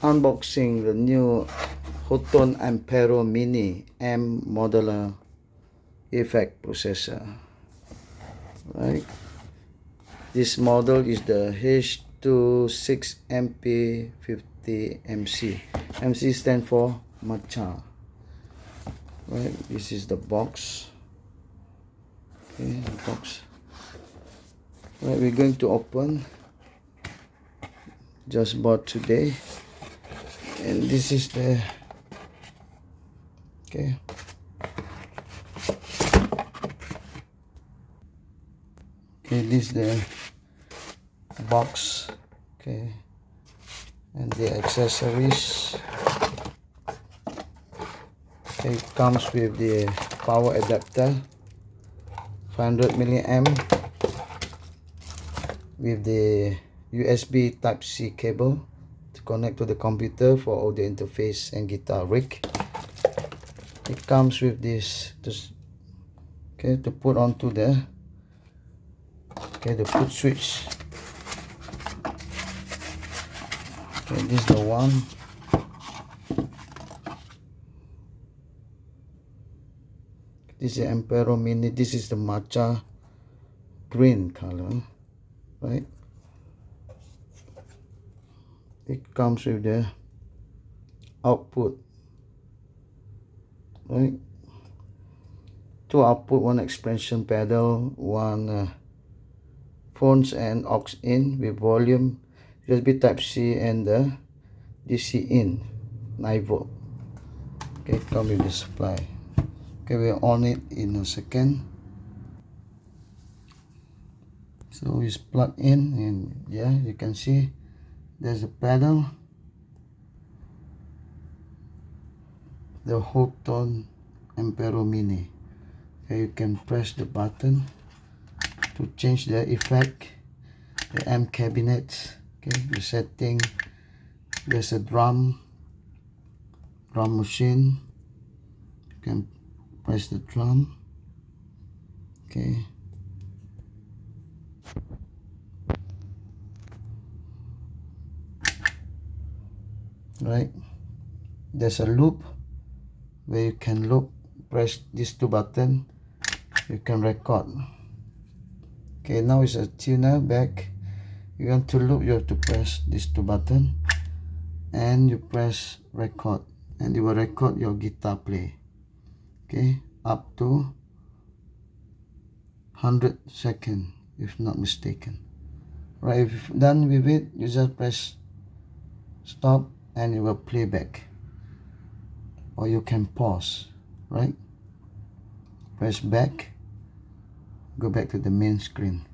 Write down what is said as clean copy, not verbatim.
unboxing the new Hotone Ampero Mini M modular effect processor. Right, this model is the H-26-MP50MC. MC stand for matcha. Right, this is the box. Okay, box. Right, we're going to open. Just bought today, and this is the okay. This is the box. Okay, and the accessories. Okay, it comes with the power adapter, 500 milliamp, with the USB Type-C cable to connect to the computer for audio interface and guitar rig. It comes with this to put onto the the foot switch. Okay, this is the one. This is Ampero Mini. This is the matcha green color, right? It comes with the output, right? Two output, one expansion pedal, one phones and aux in with volume, USB Type-C, and the DC in 9 volt. Okay, come with the supply. Okay, we'll on it in a second. So it's plugged in, and yeah, you can see there's a pedal, the Hotone Ampero Mini. Okay, you can press the button to change the effect, the amp cabinet. Okay, the setting. There's a drum machine. You can press the drum. Okay, right, there's a loop where you can loop. Press these two buttons, you can record. Okay, now it's a tuner back. You want to loop, you have to press these two buttons and you press record, and it will record your guitar play. Okay, up to 100 seconds if not mistaken. Right, if you're done with it, you just press stop and it will play back, or you can pause. Right, press back, go back to the main screen.